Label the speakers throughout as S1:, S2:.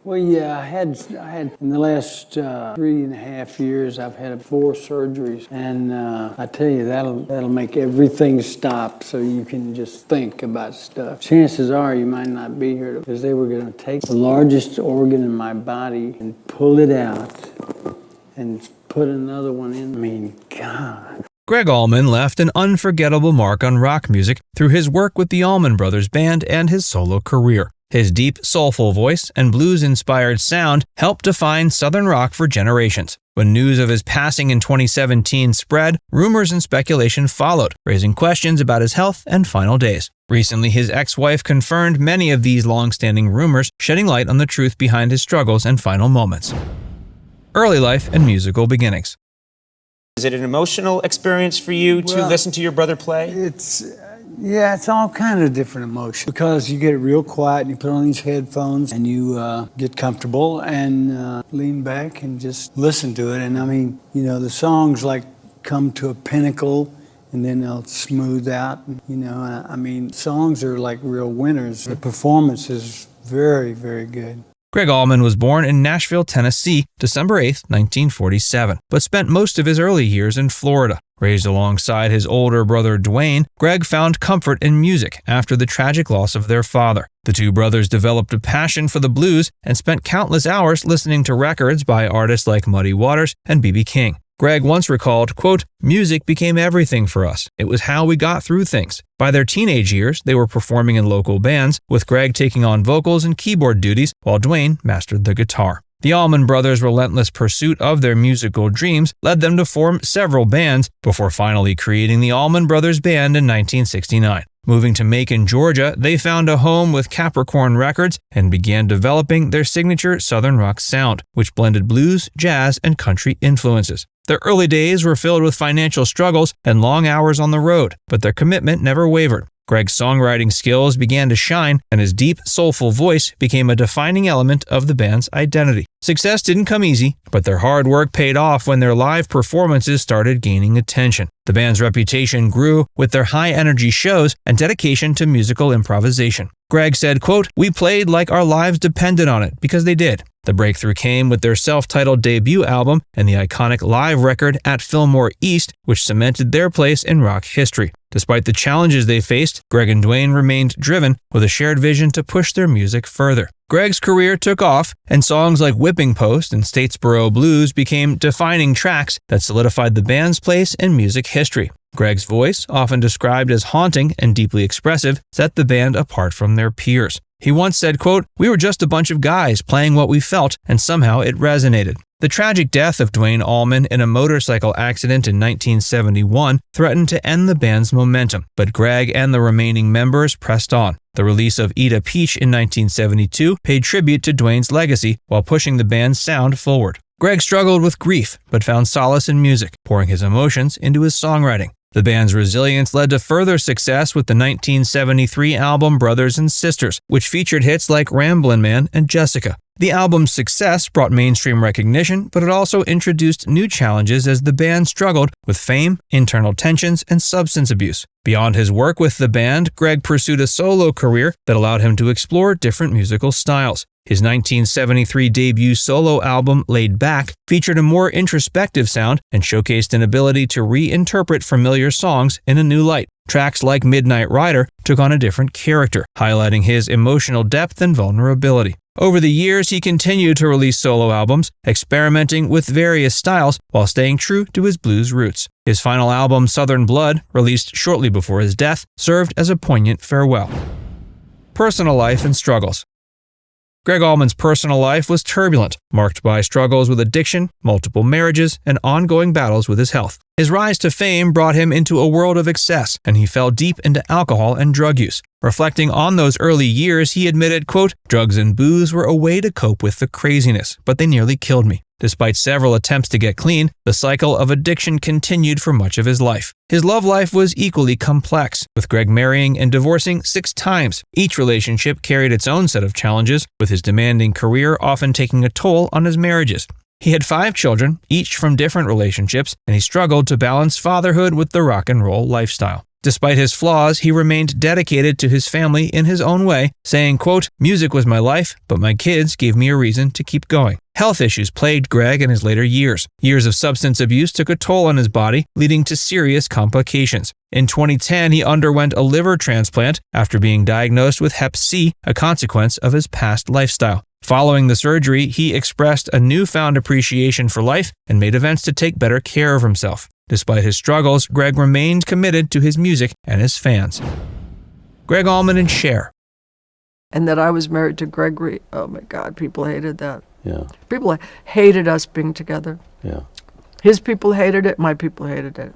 S1: Well, yeah, I had in the last 3.5 years, I've had 4 surgeries, and I tell you that'll make everything stop, so you can just think about stuff. Chances are you might not be here because they were going to take the largest organ in my body and pull it out and put another one in. I mean, God.
S2: Gregg Allman left an unforgettable mark on rock music through his work with the Allman Brothers Band and his solo career. His deep, soulful voice and blues-inspired sound helped define Southern rock for generations. When news of his passing in 2017 spread, rumors and speculation followed, raising questions about his health and final days. Recently, his ex-wife confirmed many of these long-standing rumors, shedding light on the truth behind his struggles and final moments. Early life and musical beginnings.
S3: Is it an emotional experience for you to listen to your brother play?
S1: It's all kind of different emotions because you get real quiet and you put on these headphones and you get comfortable and lean back and just listen to it. And I mean, you know, the songs like come to a pinnacle and then they'll smooth out. You know, I mean, songs are like real winners. The performance is very, very good.
S2: Gregg Allman was born in Nashville, Tennessee, December 8, 1947, but spent most of his early years in Florida. Raised alongside his older brother Dwayne, Gregg found comfort in music after the tragic loss of their father. The two brothers developed a passion for the blues and spent countless hours listening to records by artists like Muddy Waters and B.B. King. Gregg once recalled, quote, "Music became everything for us. It was how we got through things." By their teenage years, they were performing in local bands, with Gregg taking on vocals and keyboard duties while Dwayne mastered the guitar. The Allman Brothers' relentless pursuit of their musical dreams led them to form several bands before finally creating the Allman Brothers Band in 1969. Moving to Macon, Georgia, they found a home with Capricorn Records and began developing their signature Southern rock sound, which blended blues, jazz, and country influences. Their early days were filled with financial struggles and long hours on the road, but their commitment never wavered. Gregg's songwriting skills began to shine, and his deep, soulful voice became a defining element of the band's identity. Success didn't come easy, but their hard work paid off when their live performances started gaining attention. The band's reputation grew with their high-energy shows and dedication to musical improvisation. Gregg said, quote, "We played like our lives depended on it, because they did." The breakthrough came with their self-titled debut album and the iconic live record at Fillmore East, which cemented their place in rock history. Despite the challenges they faced, Gregg and Dwayne remained driven with a shared vision to push their music further. Gregg's career took off, and songs like Whipping Post and Statesboro Blues became defining tracks that solidified the band's place in music history. Gregg's voice, often described as haunting and deeply expressive, set the band apart from their peers. He once said, quote, "We were just a bunch of guys playing what we felt, and somehow it resonated." The tragic death of Dwayne Allman in a motorcycle accident in 1971 threatened to end the band's momentum, but Gregg and the remaining members pressed on. The release of Eat a Peach in 1972 paid tribute to Dwayne's legacy while pushing the band's sound forward. Gregg struggled with grief, but found solace in music, pouring his emotions into his songwriting. The band's resilience led to further success with the 1973 album Brothers and Sisters, which featured hits like Ramblin' Man and Jessica. The album's success brought mainstream recognition, but it also introduced new challenges as the band struggled with fame, internal tensions, and substance abuse. Beyond his work with the band, Gregg pursued a solo career that allowed him to explore different musical styles. His 1973 debut solo album, Laid Back, featured a more introspective sound and showcased an ability to reinterpret familiar songs in a new light. Tracks like Midnight Rider took on a different character, highlighting his emotional depth and vulnerability. Over the years, he continued to release solo albums, experimenting with various styles while staying true to his blues roots. His final album, Southern Blood, released shortly before his death, served as a poignant farewell. Personal life and struggles. Gregg Allman's personal life was turbulent, marked by struggles with addiction, multiple marriages, and ongoing battles with his health. His rise to fame brought him into a world of excess, and he fell deep into alcohol and drug use. Reflecting on those early years, he admitted, quote, "Drugs and booze were a way to cope with the craziness, but they nearly killed me." Despite several attempts to get clean, the cycle of addiction continued for much of his life. His love life was equally complex, with Gregg marrying and divorcing 6 times. Each relationship carried its own set of challenges, with his demanding career often taking a toll on his marriages. He had 5 children, each from different relationships, and he struggled to balance fatherhood with the rock and roll lifestyle. Despite his flaws, he remained dedicated to his family in his own way, saying, quote, "Music was my life, but my kids gave me a reason to keep going." Health issues plagued Gregg in his later years. Years of substance abuse took a toll on his body, leading to serious complications. In 2010, he underwent a liver transplant after being diagnosed with Hep C, a consequence of his past lifestyle. Following the surgery, he expressed a newfound appreciation for life and made events to take better care of himself. Despite his struggles, Gregg remained committed to his music and his fans. Gregg Allman and Cher.
S4: And that I was married to Gregory. Oh my God, people hated that.
S5: Yeah.
S4: People hated us being together.
S5: Yeah.
S4: His people hated it, my people hated it.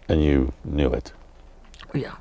S5: And you knew it.
S4: Yeah.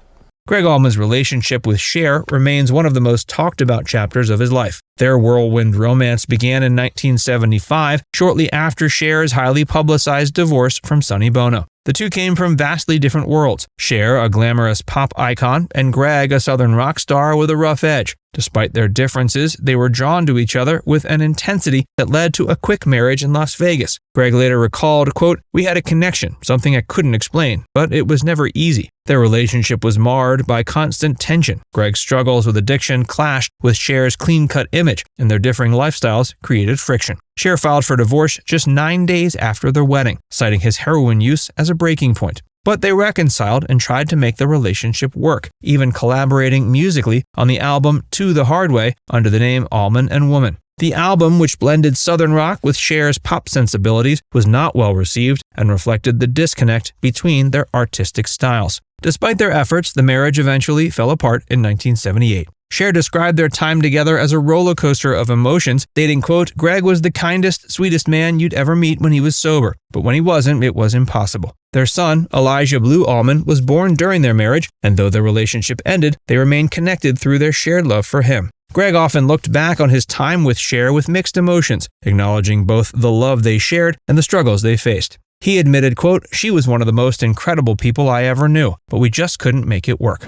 S2: Gregg Allman's relationship with Cher remains one of the most talked about chapters of his life. Their whirlwind romance began in 1975, shortly after Cher's highly publicized divorce from Sonny Bono. The two came from vastly different worlds. Cher, a glamorous pop icon, and Gregg, a southern rock star with a rough edge. Despite their differences, they were drawn to each other with an intensity that led to a quick marriage in Las Vegas. Gregg later recalled, quote, "We had a connection, something I couldn't explain, but it was never easy." Their relationship was marred by constant tension. Gregg's struggles with addiction clashed with Cher's clean-cut image, and their differing lifestyles created friction. Cher filed for divorce just 9 days after their wedding, citing his heroin use as a breaking point. But they reconciled and tried to make the relationship work, even collaborating musically on the album To the Hard Way under the name Allman and Woman. The album, which blended southern rock with Cher's pop sensibilities, was not well received and reflected the disconnect between their artistic styles. Despite their efforts, the marriage eventually fell apart in 1978. Cher described their time together as a roller coaster of emotions, stating, quote, "Gregg was the kindest, sweetest man you'd ever meet when he was sober, but when he wasn't, it was impossible." Their son, Elijah Blue Allman, was born during their marriage, and though their relationship ended, they remained connected through their shared love for him. Gregg often looked back on his time with Cher with mixed emotions, acknowledging both the love they shared and the struggles they faced. He admitted, quote, "She was one of the most incredible people I ever knew, but we just couldn't make it work."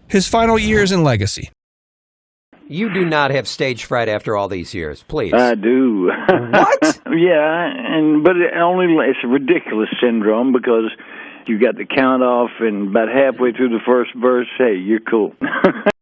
S2: His final years and legacy.
S6: You do not have stage fright after all these years, please.
S7: I do.
S6: What?
S7: Yeah, but it's a ridiculous syndrome because you got the count off and about halfway through the first verse, hey, you're cool.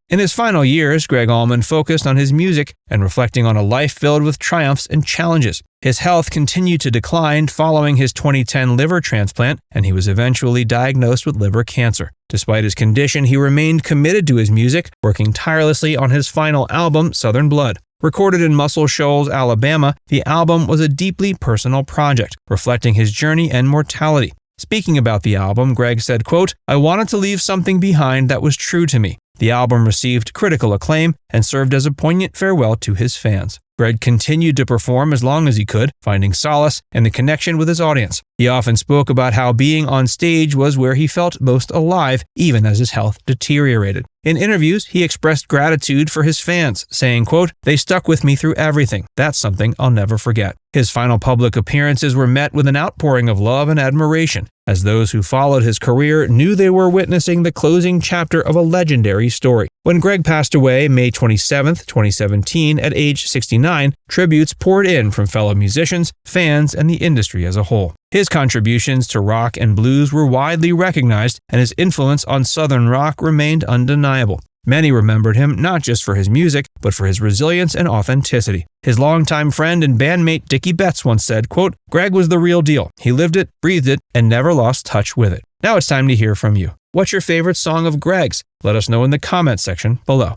S2: In his final years, Gregg Allman focused on his music and reflecting on a life filled with triumphs and challenges. His health continued to decline following his 2010 liver transplant, and he was eventually diagnosed with liver cancer. Despite his condition, he remained committed to his music, working tirelessly on his final album, Southern Blood. Recorded in Muscle Shoals, Alabama, the album was a deeply personal project, reflecting his journey and mortality. Speaking about the album, Gregg said, quote, "I wanted to leave something behind that was true to me." The album received critical acclaim and served as a poignant farewell to his fans. Gregg continued to perform as long as he could, finding solace in the connection with his audience. He often spoke about how being on stage was where he felt most alive, even as his health deteriorated. In interviews, he expressed gratitude for his fans, saying, quote, "They stuck with me through everything. That's something I'll never forget." His final public appearances were met with an outpouring of love and admiration, as those who followed his career knew they were witnessing the closing chapter of a legendary story. When Gregg passed away May 27, 2017, at age 69, tributes poured in from fellow musicians, fans, and the industry as a whole. His contributions to rock and blues were widely recognized, and his influence on Southern rock remained undeniable. Many remembered him not just for his music, but for his resilience and authenticity. His longtime friend and bandmate Dickie Betts once said, quote, "Gregg was the real deal. He lived it, breathed it, and never lost touch with it." Now it's time to hear from you. What's your favorite song of Gregg's? Let us know in the comments section below.